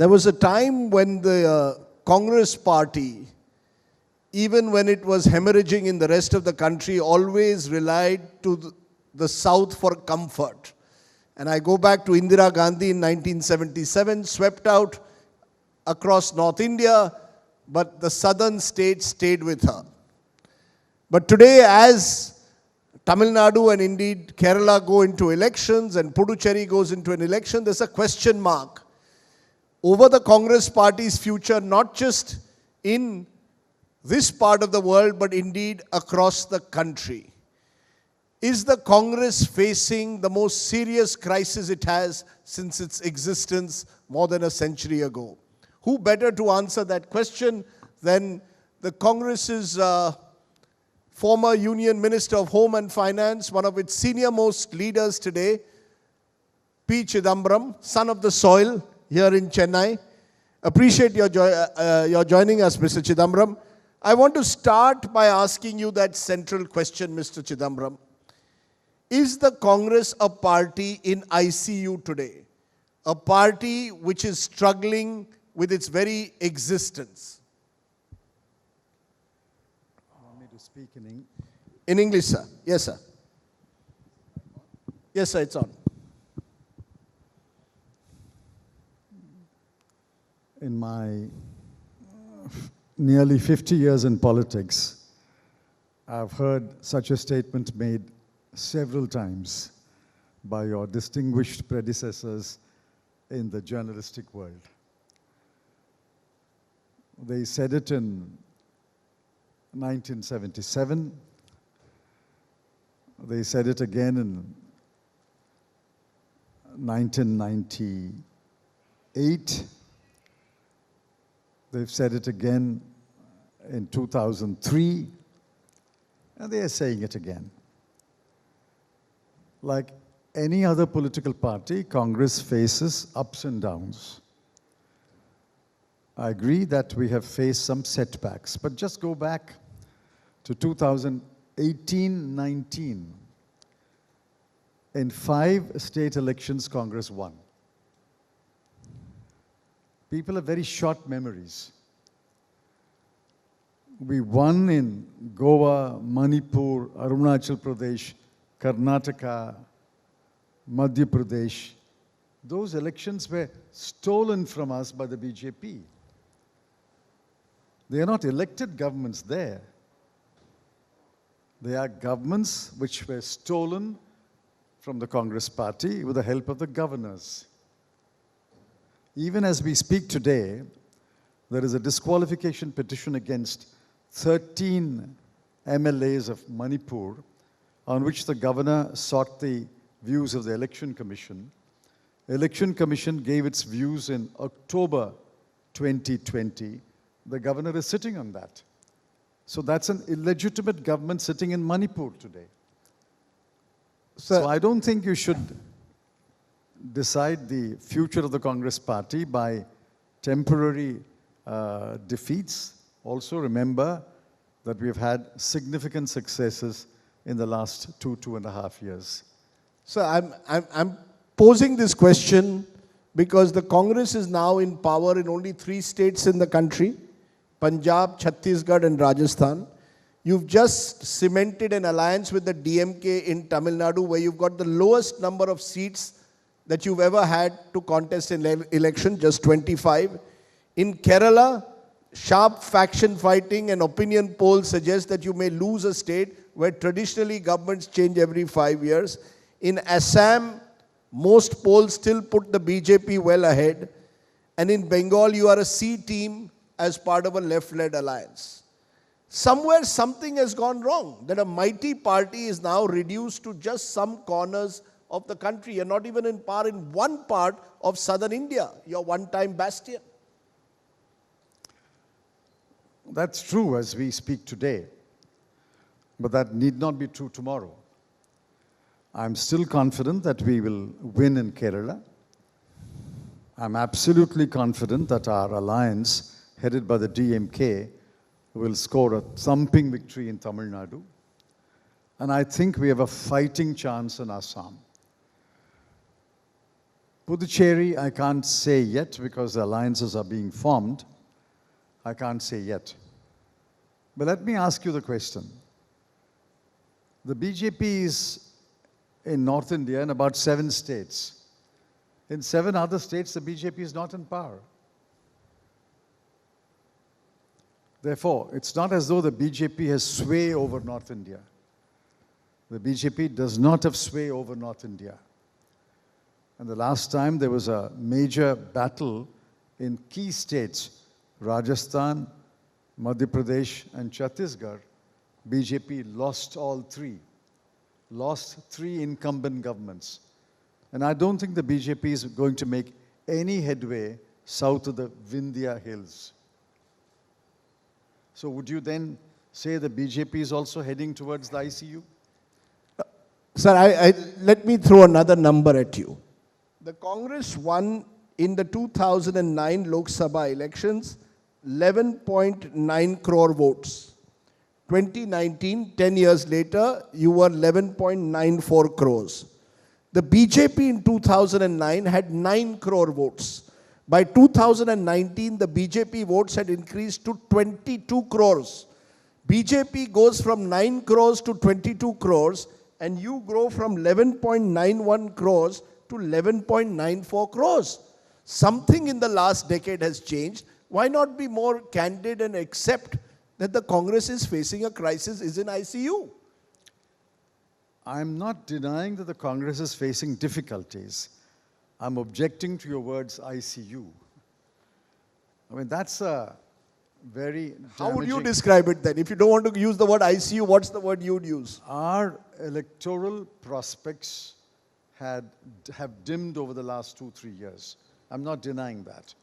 There was a time when the Congress party, even when it was hemorrhaging in the rest of the country, always relied to the South for comfort. And I go back to Indira Gandhi in 1977, swept out across North India, but the southern states stayed with her. But today, as Tamil Nadu and indeed Kerala go into elections and Puducherry goes into an election, there's a question mark over the Congress party's future, not just in this part of the world, but indeed across the country. Is the Congress facing the most serious crisis it has since its existence more than a century ago? Who better to answer that question than the Congress's former Union Minister of Home and Finance, one of its senior-most leaders today, P Chidambaram, son of the soil, here in Chennai. Appreciate your joining us, Mr. Chidambaram. I want to start by asking you that central question, Mr. Chidambaram. Is the Congress a party in ICU today? A party which is struggling with its very existence? You want me to speak in English? In English, sir. Yes, sir. Yes, sir, it's on. In my nearly 50 years in politics, I've heard such a statement made several times by your distinguished predecessors in the journalistic world. They said it in 1977. They said it again in 1998. They've said it again in 2003, and they are saying it again. Like any other political party, Congress faces ups and downs. I agree that we have faced some setbacks, but just go back to 2018-19. In 5 state elections, Congress won. People have very short memories. We won in Goa, Manipur, Arunachal Pradesh, Karnataka, Madhya Pradesh. Those elections were stolen from us by the BJP. They are not elected governments there. They are governments which were stolen from the Congress party with the help of the governors. Even as we speak today, there is a disqualification petition against 13 MLAs of Manipur, on which the governor sought the views of the Election Commission. The Election Commission gave its views in October 2020. The governor is sitting on that. So that's an illegitimate government sitting in Manipur today. So I don't think you should decide the future of the Congress party by temporary defeats. Also remember that we've had significant successes in the last 2.5 years. So I'm posing this question because the Congress is now in power in only 3 states in the country, Punjab, Chhattisgarh and Rajasthan. You've just cemented an alliance with the DMK in Tamil Nadu, where you've got the lowest number of seats that you've ever had to contest in election, just 25. In Kerala, sharp faction fighting and opinion polls suggest that you may lose a state where traditionally governments change every 5 years. In Assam, most polls still put the BJP well ahead. And in Bengal, you are a C team as part of a left-led alliance. Somewhere something has gone wrong, that a mighty party is now reduced to just some corners of the country. You're not even in power in one part of southern India, your one-time bastion. That's true as we speak today, but that need not be true tomorrow. I'm still confident that we will win in Kerala. I'm absolutely confident that our alliance, headed by the DMK, will score a thumping victory in Tamil Nadu. And I think we have a fighting chance in Assam. Puducherry, I can't say yet because the alliances are being formed. I can't say yet. But let me ask you the question. The BJP is in North India in about 7 states. In 7 other states, the BJP is not in power. Therefore, it's not as though the BJP has sway over North India. The BJP does not have sway over North India. And the last time there was a major battle in key states, Rajasthan, Madhya Pradesh and Chhattisgarh, BJP lost all 3. Lost 3 incumbent governments. And I don't think the BJP is going to make any headway south of the Vindhya Hills. So would you then say the BJP is also heading towards the ICU? Sir, let me throw another number at you. The Congress won in the 2009 Lok Sabha elections 11.9 crore votes. 2019, 10 years later, you were 11.94 crores. The BJP in 2009 had 9 crore votes. By 2019, the BJP votes had increased to 22 crores. BJP goes from 9 crores to 22 crores, and you grow from 11.91 crores to 11.94 crores. Something in the last decade has changed. Why not be more candid and accept that the Congress is facing a crisis, is in ICU? I'm not denying that the Congress is facing difficulties. I'm objecting to your words ICU. I mean, that's a very damaging... How would you describe it then? If you don't want to use the word ICU, what's the word you'd use? Our electoral prospects have dimmed over the last 2-3 years. I'm not denying that.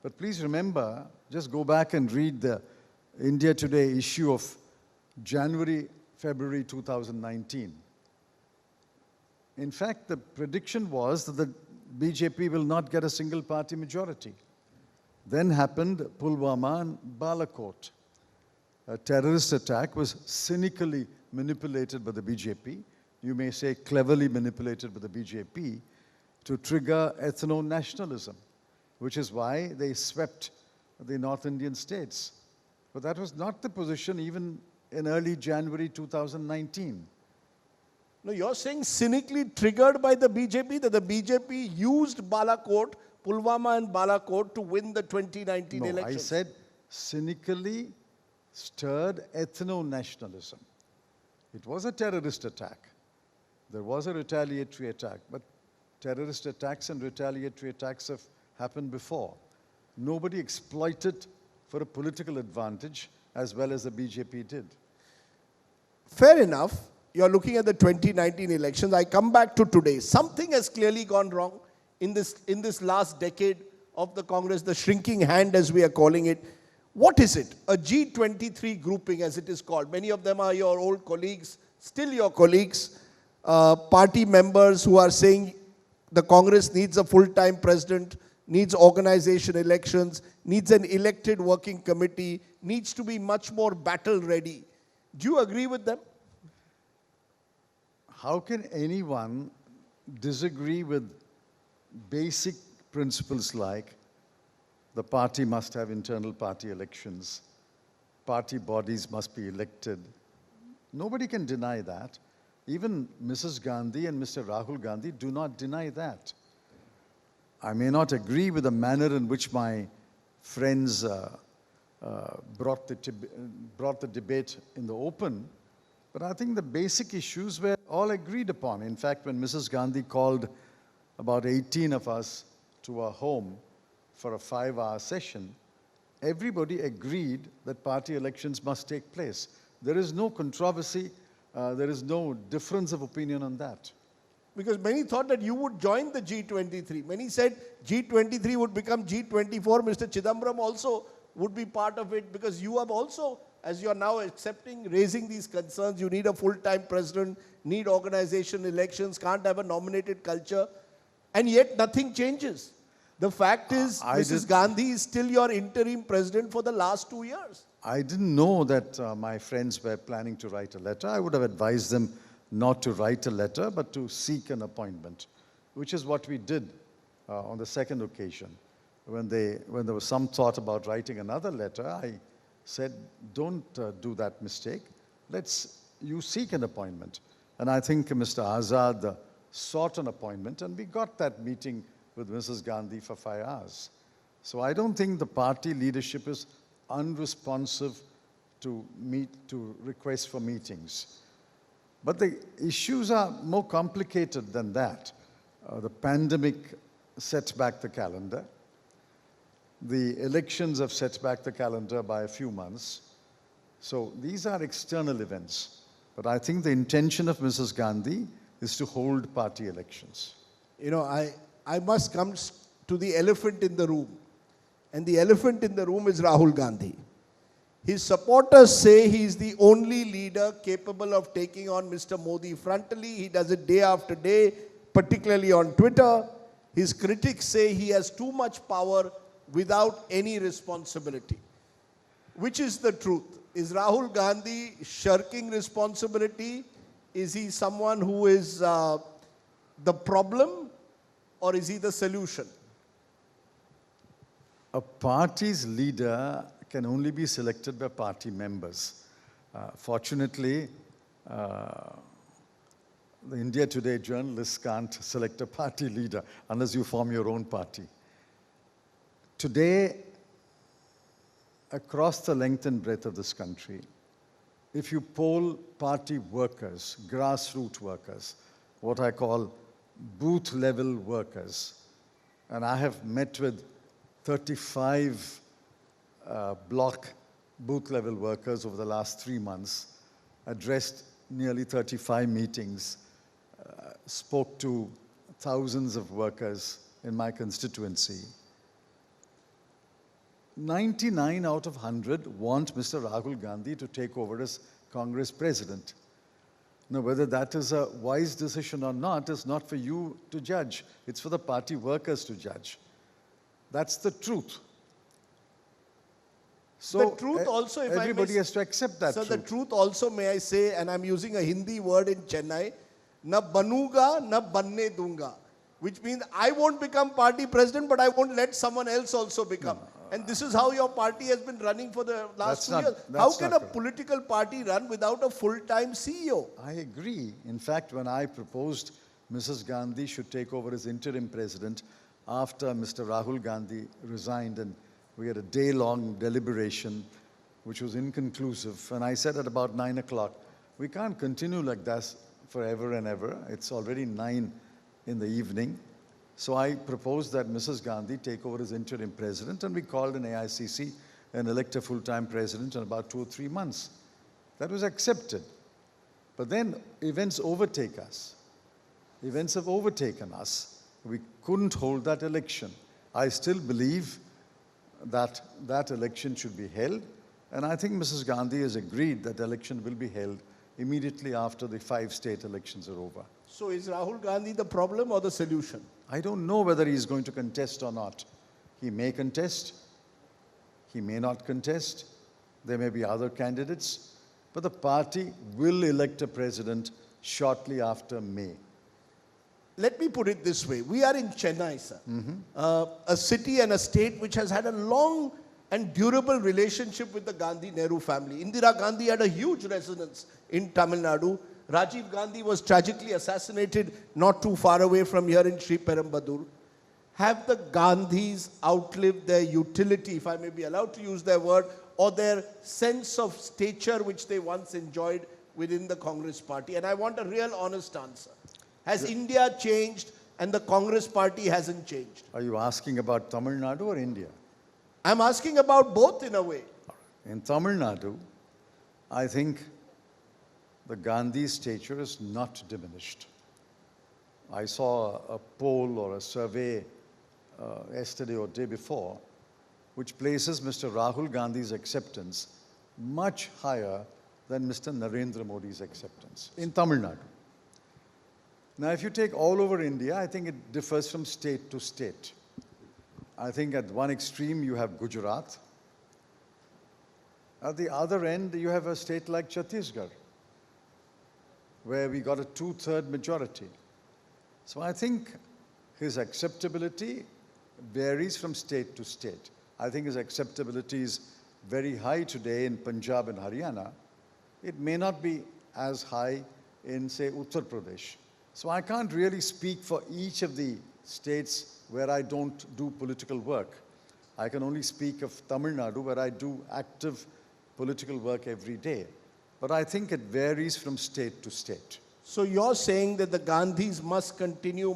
But please remember, just go back and read the India Today issue of January, February 2019. In fact, the prediction was that the BJP will not get a single party majority. Then happened Pulwama and Balakot. A terrorist attack was cynically manipulated by the BJP, you may say cleverly manipulated by the BJP, to trigger ethno-nationalism, which is why they swept the North Indian states. But that was not the position even in early January 2019. No, you're saying cynically triggered by the BJP, that the BJP used Balakot, Pulwama and Balakot to win the 2019 elections. I said cynically stirred ethno-nationalism. It was a terrorist attack. There was a retaliatory attack, but terrorist attacks and retaliatory attacks have happened before. Nobody exploited for a political advantage as well as the BJP did. Fair enough. You're looking at the 2019 elections. I come back to today. Something has clearly gone wrong in this last decade of the Congress, the shrinking hand as we are calling it. What is it? A G23 grouping as it is called. Many of them are your old colleagues, still your colleagues, party members who are saying the Congress needs a full-time president, needs organization elections, needs an elected working committee, needs to be much more battle ready. Do you agree with them? How can anyone disagree with basic principles like the party must have internal party elections, party bodies must be elected? Nobody can deny that. Even Mrs. Gandhi and Mr. Rahul Gandhi do not deny that. I may not agree with the manner in which my friends brought the debate in the open, but I think the basic issues were all agreed upon. In fact, when Mrs. Gandhi called about 18 of us to her home for a 5-hour session, everybody agreed that party elections must take place. There is no controversy, there is no difference of opinion on that. Because many thought that you would join the G23. Many said G23 would become G24. Mr. Chidambaram also would be part of it, because you have also, as you are now accepting, raising these concerns, you need a full-time president, need organization elections, can't have a nominated culture, and yet nothing changes. The fact is, Mrs. Gandhi is still your interim president for the last 2 years. I didn't know that my friends were planning to write a letter. I would have advised them not to write a letter, but to seek an appointment, which is what we did. on the second occasion. When there was some thought about writing another letter, I said, don't do that mistake. You seek an appointment. And I think Mr. Azad sought an appointment, and we got that meeting with Mrs. Gandhi for 5 hours. So I don't think the party leadership is unresponsive to requests for meetings. But the issues are more complicated than that. The pandemic set back the calendar. The elections have set back the calendar by a few months. So these are external events. But I think the intention of Mrs. Gandhi is to hold party elections. You know, I must come to the elephant in the room. And the elephant in the room is Rahul Gandhi. His supporters say he is the only leader capable of taking on Mr. Modi frontally. He does it day after day, particularly on Twitter. His critics say he has too much power without any responsibility. Which is the truth? Is Rahul Gandhi shirking responsibility? Is he someone who is the problem, or is he the solution? A party's leader can only be selected by party members. Fortunately, the India Today journalists can't select a party leader unless you form your own party. Today, across the length and breadth of this country, if you poll party workers, grassroots workers, what I call booth-level workers, and I have met with 35 block booth-level workers over the last 3 months, addressed nearly 35 meetings, spoke to thousands of workers in my constituency. 99 out of 100 want Mr. Rahul Gandhi to take over as Congress president. Now, whether that is a wise decision or not is not for you to judge. It's for the party workers to judge. That's the truth. So the truth also, if everybody has to accept that truth. So the truth also, may I say, and I'm using a Hindi word in Chennai, na banuga, na banne dunga. Which means I won't become party president, but I won't let someone else also become. And this is how your party has been running for the last 2 years. How can a political party run without a full-time CEO? I agree. In fact, when I proposed Mrs. Gandhi should take over as interim president after Mr. Rahul Gandhi resigned, and we had a day-long deliberation which was inconclusive, and I said at about 9 o'clock, we can't continue like this forever and ever. It's already 9 in the evening. So I proposed that Mrs. Gandhi take over as interim president, and we called an AICC and elect a full-time president in about 2 or 3 months. That was accepted. But then events overtake us. Events have overtaken us. We couldn't hold that election. I still believe that that election should be held, and I think Mrs. Gandhi has agreed that the election will be held immediately after the 5 state elections are over. So is Rahul Gandhi the problem or the solution? I don't know whether he's going to contest or not. He may contest. He may not contest. There may be other candidates. But the party will elect a president shortly after May. Let me put it this way. We are in Chennai, sir. A city and a state which has had a long and durable relationship with the Gandhi-Nehru family. Indira Gandhi had a huge resonance in Tamil Nadu. Rajiv Gandhi was tragically assassinated not too far away from here in Sri Perumbadur. Have the Gandhis outlived their utility, if I may be allowed to use their word, or their sense of stature which they once enjoyed within the Congress party? And I want a real honest answer. Has India changed and the Congress party hasn't changed? Are you asking about Tamil Nadu or India? I'm asking about both in a way. In Tamil Nadu, I think the Gandhi stature is not diminished. I saw a poll or a survey yesterday or day before, which places Mr. Rahul Gandhi's acceptance much higher than Mr. Narendra Modi's acceptance in Tamil Nadu. Now, if you take all over India, I think it differs from state to state. I think at one extreme you have Gujarat. At the other end, you have a state like Chhattisgarh, where we got a 2/3 majority. So I think his acceptability varies from state to state. I think his acceptability is very high today in Punjab and Haryana. It may not be as high in, say, Uttar Pradesh. So I can't really speak for each of the states where I don't do political work. I can only speak of Tamil Nadu, where I do active political work every day. But I think it varies from state to state. So you're saying that the Gandhis must continue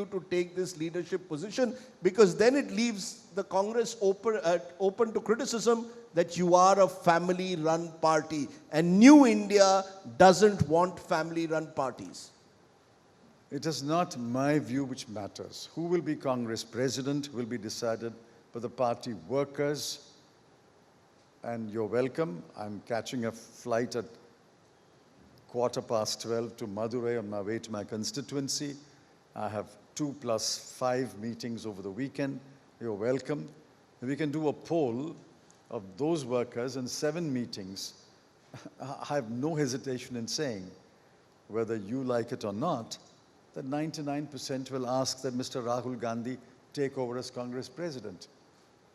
to take this leadership position, because then it leaves the Congress open to criticism that you are a family-run party, and New India doesn't want family-run parties. It is not my view which matters. Who will be Congress president will be decided by the party workers. And you're welcome. I'm catching a flight at 12:15 to Madurai on my way to my constituency. I have 2 + 5 meetings over the weekend. You're welcome. We can do a poll of those workers in 7 meetings. I have no hesitation in saying, whether you like it or not, that 99% will ask that Mr. Rahul Gandhi take over as Congress president.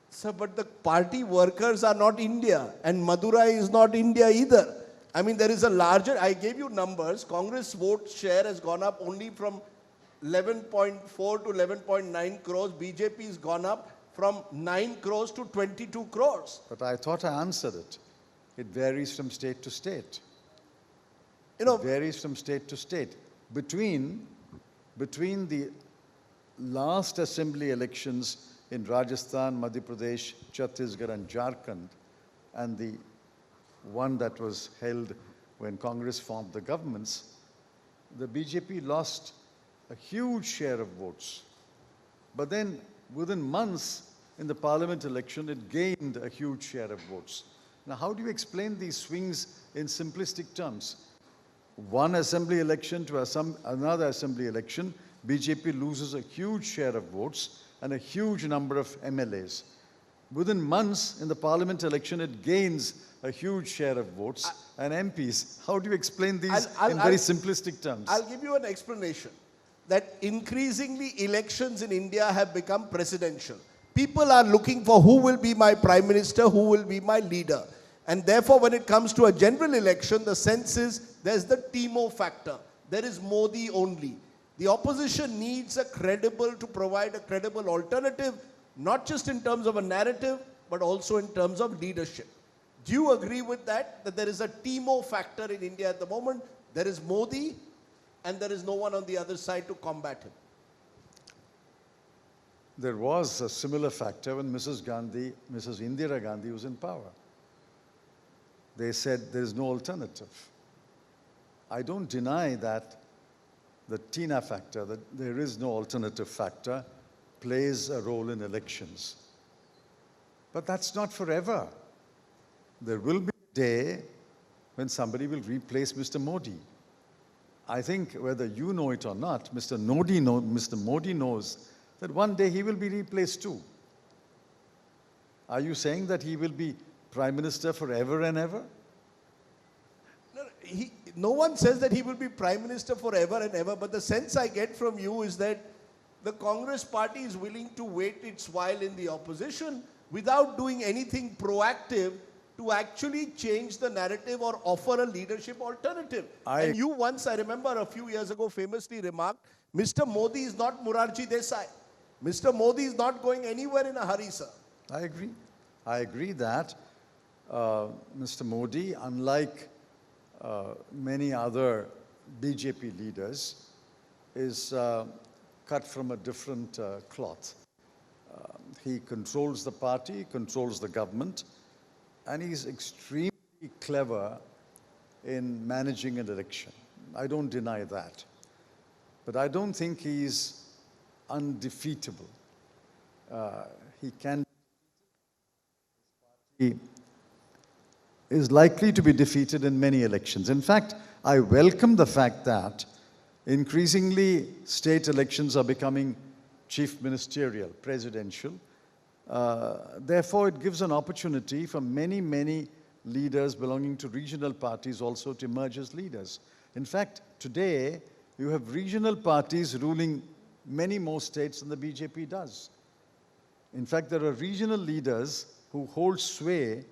Sir, but the party workers are not India, and Madurai is not India either. I mean, there is a larger, I gave you numbers, Congress vote share has gone up only from 11.4 to 11.9 crores. BJP has gone up from 9 crores to 22 crores. But I thought I answered it. It varies from state to state. You know, it varies from state to state. Between the last assembly elections in Rajasthan, Madhya Pradesh, Chhattisgarh and Jharkhand, and the one that was held when Congress formed the governments, the BJP lost a huge share of votes. But then within months in the parliament election, it gained a huge share of votes. Now, how do you explain these swings in simplistic terms? One assembly election to another assembly election, BJP loses a huge share of votes and a huge number of MLAs. Within months in the parliament election, it gains a huge share of votes and MPs. How do you explain these in very simplistic terms? I'll give you an explanation. That increasingly elections in India have become presidential. People are looking for who will be my prime minister, who will be my leader. And therefore, when it comes to a general election, the sense is there's the Timo factor. There is Modi only. The opposition needs to provide a credible alternative, not just in terms of a narrative, but also in terms of leadership. Do you agree with that? That there is a Timo factor in India at the moment? There is Modi, and there is no one on the other side to combat him. There was a similar factor when Mrs. Indira Gandhi was in power. They said there is no alternative. I don't deny that the Tina factor, that there is no alternative factor, plays a role in elections. But that's not forever. There will be a day when somebody will replace Mr. Modi. I think whether you know it or not, Mr. Modi knows that one day he will be replaced too. Are you saying that he will be Prime Minister forever and ever? No one says that he will be Prime Minister forever and ever, but the sense I get from you is that the Congress party is willing to wait its while in the opposition without doing anything proactive to actually change the narrative or offer a leadership alternative. And you once, I remember a few years ago, famously remarked, Mr. Modi is not Morarji Desai. Mr. Modi is not going anywhere in a hurry, sir. I agree. I agree that Mr. Modi, unlike many other BJP leaders, is cut from a different cloth. He controls the party, controls the government, and he's extremely clever in managing an election. I don't deny that. But I don't think he's undefeatable. He is likely to be defeated in many elections. In fact, I welcome the fact that increasingly state elections are becoming chief ministerial, presidential. Therefore, it gives an opportunity for many leaders belonging to regional parties also to emerge as leaders. In fact, today, you have regional parties ruling many more states than the BJP does. In fact, there are regional leaders who hold sway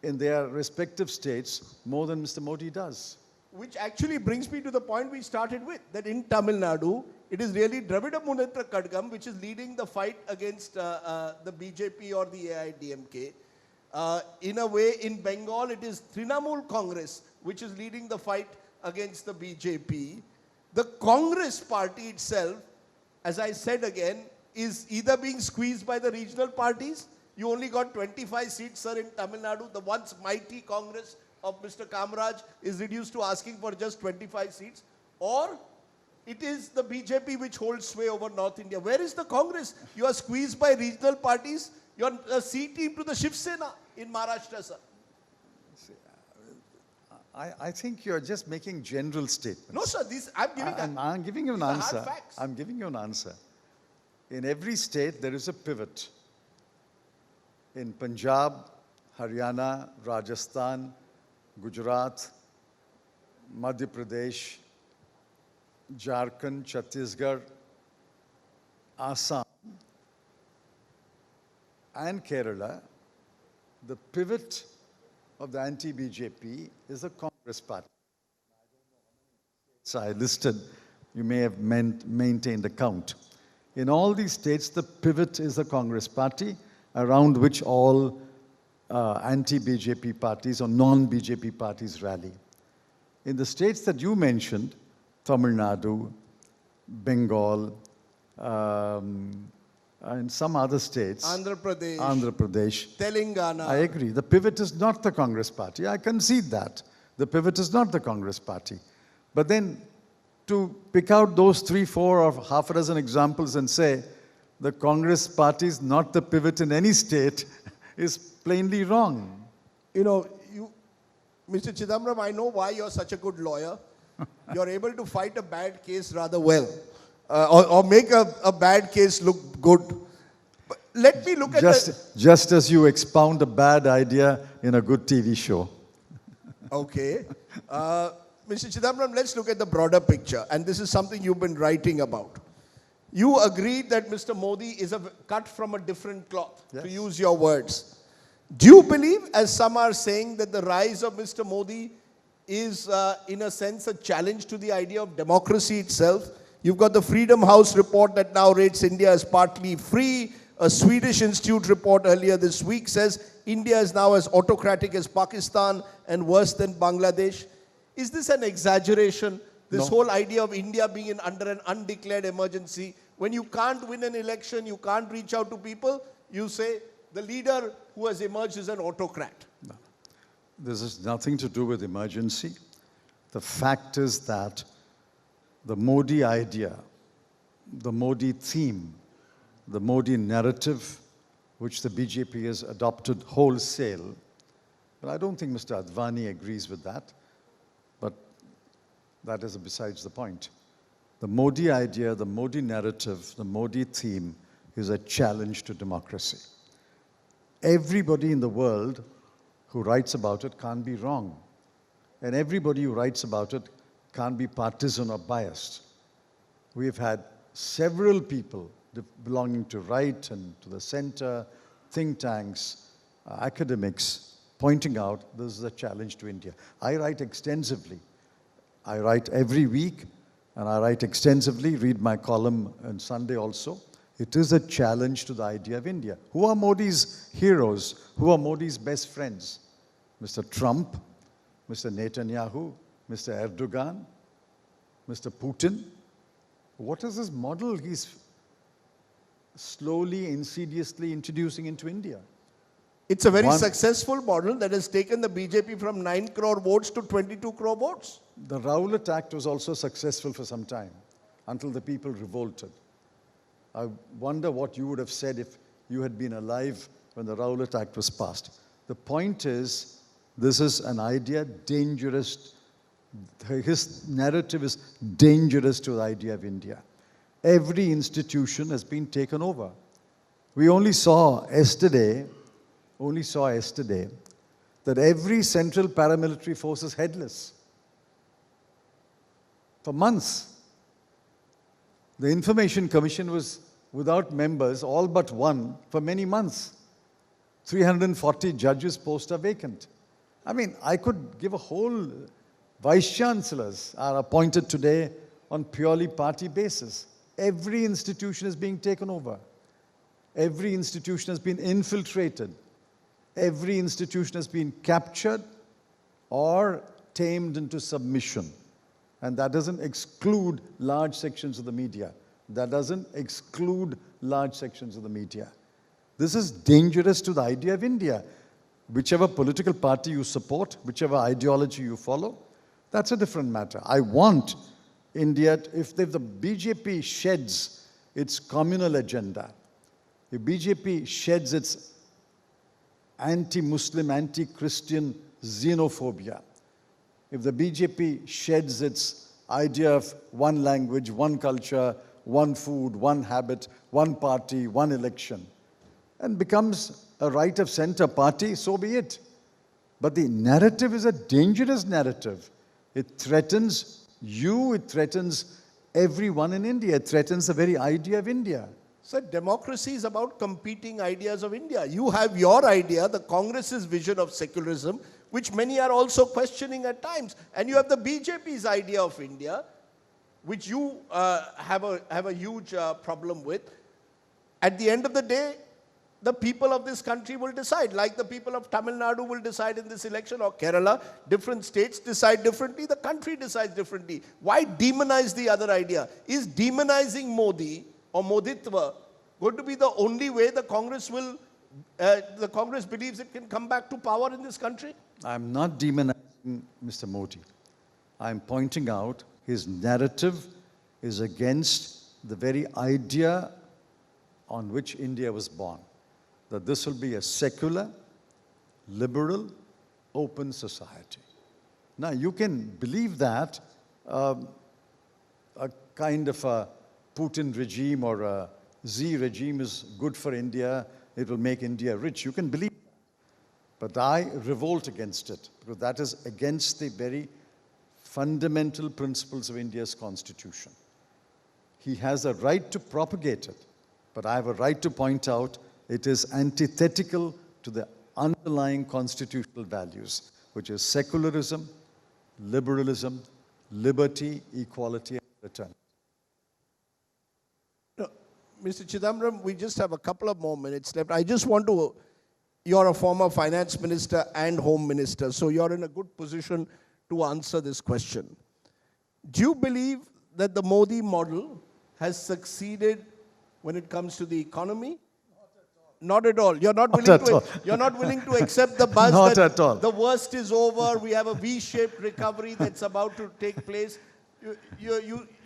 in their respective states more than Mr. Modi does. Which actually brings me to the point we started with, that in Tamil Nadu, it is really Dravida Munnetra Kadgam which is leading the fight against the BJP or the AIDMK. In a way, in Bengal, it is Trinamool Congress which is leading the fight against the BJP. The Congress party itself, as I said again, is either being squeezed by the regional parties. You only got 25 seats, sir, in Tamil Nadu. The once mighty Congress of Mr. Kamraj is reduced to asking for just 25 seats. Or it is the BJP which holds sway over North India. Where is the Congress? You are squeezed by regional parties. You are a C team to the Shiv Sena in Maharashtra, sir. I think you're just making general statements. No, sir. I'm giving you an these are answer. hard facts. I'm giving you an answer. In every state, there is a pivot. In Punjab, Haryana, Rajasthan, Gujarat, Madhya Pradesh, Jharkhand, Chhattisgarh, Assam, and Kerala, the pivot of the anti-BJP is the Congress party. So I listed, you may have maintained a count. In all these states, the pivot is the Congress party, around which all anti-BJP parties or non-BJP parties rally. In the states that you mentioned, Tamil Nadu, Bengal, and some other states, Andhra Pradesh, Telangana. I agree. The pivot is not the Congress party. I concede that. The pivot is not the Congress party. But then to pick out those 3, 4 or half a dozen examples and say the Congress party is not the pivot in any state is plainly wrong. You know, Mr. Chidambaram, I know why you're such a good lawyer. You're able to fight a bad case rather well. Or make a bad case look good. But let me look at Just as you expound a bad idea in a good TV show. Okay. Mr. Chidambaram, let's look at the broader picture. And this is something you've been writing about. You agreed that Mr. Modi is cut from a different cloth, to use your words. Do you believe, as some are saying, that the rise of Mr. Modi is, in a sense, a challenge to the idea of democracy itself? You've got the Freedom House report that now rates India as partly free. A Swedish institute report earlier this week says India is now as autocratic as Pakistan and worse than Bangladesh. Is this an exaggeration? This whole idea of India being under an undeclared emergency. When you can't win an election, you can't reach out to people, you say the leader who has emerged is an autocrat. No. This has nothing to do with emergency. The fact is that the Modi idea, the Modi theme, the Modi narrative, which the BJP has adopted wholesale, but I don't think Mr. Advani agrees with that, but that is besides the point. The Modi idea, the Modi narrative, the Modi theme is a challenge to democracy. Everybody in the world who writes about it can't be wrong. And everybody who writes about it can't be partisan or biased. We've had several people belonging to right and to the center, think tanks, academics, pointing out this is a challenge to India. I write extensively. I write every week, and I write extensively, read my column on Sunday also. It is a challenge to the idea of India. Who are Modi's heroes? Who are Modi's best friends? Mr. Trump, Mr. Netanyahu, Mr. Erdogan, Mr. Putin. What is this model he's slowly, insidiously introducing into India? It's a very successful model that has taken the BJP from 9 crore votes to 22 crore votes. The Rowlatt Act was also successful for some time, until the people revolted. I wonder what you would have said if you had been alive when the Rowlatt Act was passed. The point is, this is an idea dangerous. His narrative is dangerous to the idea of India. Every institution has been taken over. We only saw yesterday that every central paramilitary force is headless. For months. The Information Commission was without members, all but one, for many months. 340 judges' posts are vacant. I mean, I could give a whole vice chancellors are appointed today on purely party basis. Every institution is being taken over. Every institution has been infiltrated. Every institution has been captured or tamed into submission. And that doesn't exclude large sections of the media. That doesn't exclude large sections of the media. This is dangerous to the idea of India. Whichever political party you support, whichever ideology you follow, that's a different matter. I want India, if the BJP sheds its communal agenda, if BJP sheds its anti-Muslim, anti-Christian xenophobia, if the BJP sheds its idea of one language, one culture, one food, one habit, one party, one election, and becomes a right of center party, so be it. But the narrative is a dangerous narrative. It threatens you, it threatens everyone in India, it threatens the very idea of India. So democracy is about competing ideas of India. You have your idea, the Congress's vision of secularism, which many are also questioning at times. And you have the BJP's idea of India, which you have a huge problem with. At the end of the day, the people of this country will decide, like the people of Tamil Nadu will decide in this election, or Kerala. Different states decide differently, the country decides differently. Why demonize the other idea? Is demonizing Modi or Moditva going to be the only way the Congress believes it can come back to power in this country? I'm not demonizing Mr. Modi. I'm pointing out his narrative is against the very idea on which India was born. That this will be a secular, liberal, open society. Now, you can believe that a kind of a Putin regime or a Xi regime is good for India, it will make India rich. You can believe that. But I revolt against it, because that is against the very fundamental principles of India's constitution. He has a right to propagate it, but I have a right to point out it is antithetical to the underlying constitutional values, which is secularism, liberalism, liberty, equality, and fraternity. No, Mr. Chidambaram, we just have a couple of more minutes left. I just want to, you're a former finance minister and home minister, so you're in a good position to answer this question. Do you believe that the Modi model has succeeded when it comes to the economy? Not at all. You're not willing to accept the buzz Not that at all. the worst is over. We have a V-shaped recovery that's about to take place. You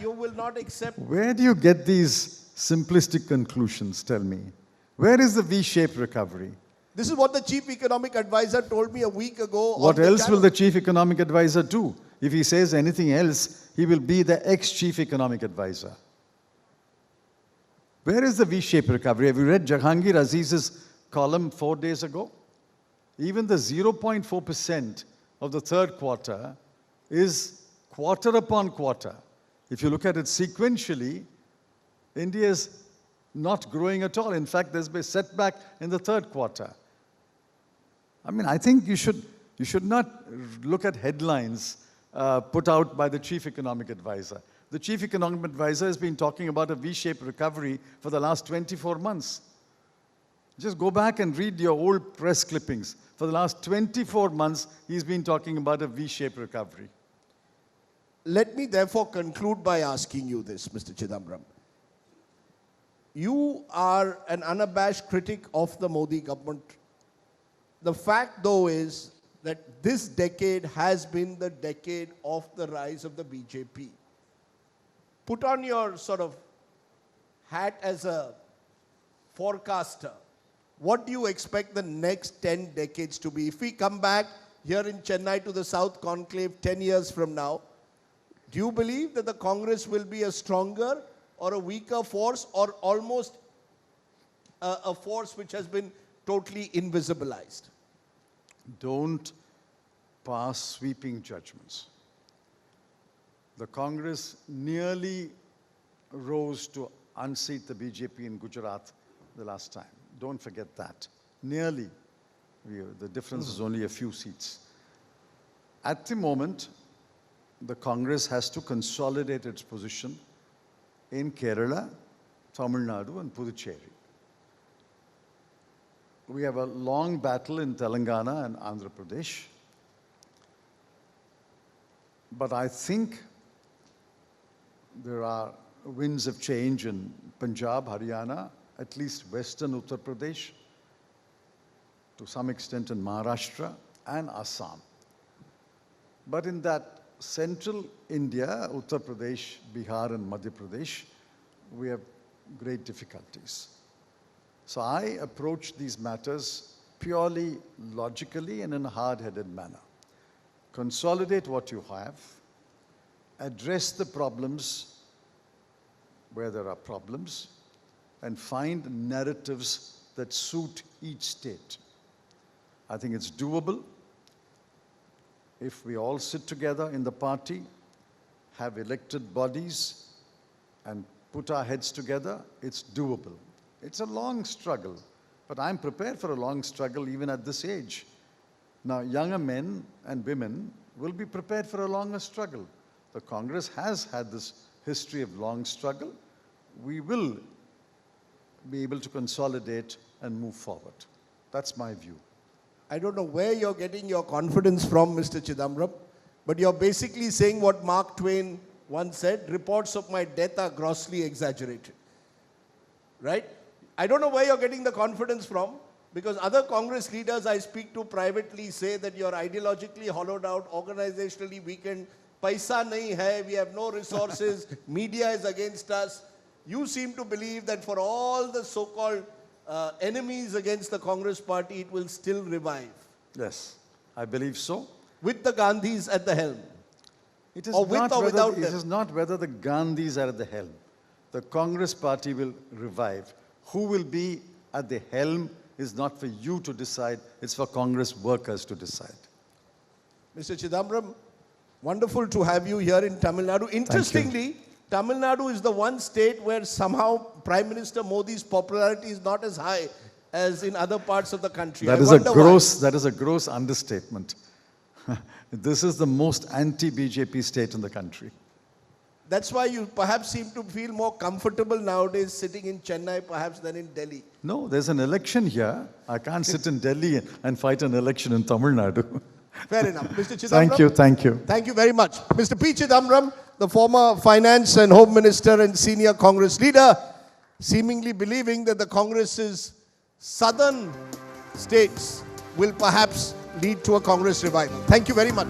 will not accept. Where do you get these simplistic conclusions? Tell me. Where is the V-shaped recovery? This is what the chief economic advisor told me a week ago. What else will the chief economic advisor do? If he says anything else, he will be the ex-chief economic advisor. Where is the V-shaped recovery? Have you read Jahangir Aziz's column 4 days ago? Even the 0.4% of the third quarter is quarter upon quarter. If you look at it sequentially, India is not growing at all. In fact, there's been a setback in the third quarter. I mean, I think you should not look at headlines put out by the chief economic advisor. The chief economic advisor has been talking about a V-shaped recovery for the last 24 months. Just go back and read your old press clippings. For the last 24 months, he's been talking about a V-shaped recovery. Let me therefore conclude by asking you this, Mr. Chidambaram. You are an unabashed critic of the Modi government. The fact, though, is that this decade has been the decade of the rise of the BJP. Put on your sort of hat as a forecaster. What do you expect the next 10 decades to be? If we come back here in Chennai to the South Conclave 10 years from now, do you believe that the Congress will be a stronger or a weaker force, or almost a force which has been totally invisibilized? Don't pass sweeping judgments. The Congress nearly rose to unseat the BJP in Gujarat the last time. Don't forget that. Nearly. The difference is only a few seats. At the moment, the Congress has to consolidate its position in Kerala, Tamil Nadu, and Puducherry. We have a long battle in Telangana and Andhra Pradesh. But I think there are winds of change in Punjab, Haryana, at least western Uttar Pradesh, to some extent in Maharashtra and Assam. But in that central India, Uttar Pradesh, Bihar and Madhya Pradesh, we have great difficulties. So I approach these matters purely logically and in a hard-headed manner. Consolidate what you have, address the problems where there are problems, and find narratives that suit each state. I think it's doable. If we all sit together in the party, have elected bodies, and put our heads together, it's doable. It's a long struggle, but I'm prepared for a long struggle even at this age. Now, younger men and women will be prepared for a longer struggle. The Congress has had this history of long struggle. We will be able to consolidate and move forward. That's my view. I don't know where you're getting your confidence from, Mr. Chidambaram, but you're basically saying what Mark Twain once said, reports of my death are grossly exaggerated. Right? I don't know where you're getting the confidence from, because other Congress leaders I speak to privately say that you're ideologically hollowed out, organizationally weakened, paisa nahi hai, we have no resources, media is against us. You seem to believe that for all the so-called enemies against the Congress party, it will still revive. Yes, I believe so. With the Gandhis at the helm. It is, or with or without them. It is not whether the Gandhis are at the helm. The Congress party will revive. Who will be at the helm is not for you to decide, it's for Congress workers to decide. Mr. Chidambaram, wonderful to have you here in Tamil Nadu. Interestingly, Tamil Nadu is the one state where somehow Prime Minister Modi's popularity is not as high as in other parts of the country. That is a gross understatement. This is the most anti-BJP state in the country. That's why you perhaps seem to feel more comfortable nowadays sitting in Chennai perhaps than in Delhi. No, there's an election here. I can't sit in Delhi and fight an election in Tamil Nadu. Fair enough. Mr. Chidambaram. Thank you. Thank you very much. Mr. P Chidambaram, the former Finance and Home Minister and senior Congress leader, seemingly believing that the Congress's southern states will perhaps lead to a Congress revival. Thank you very much.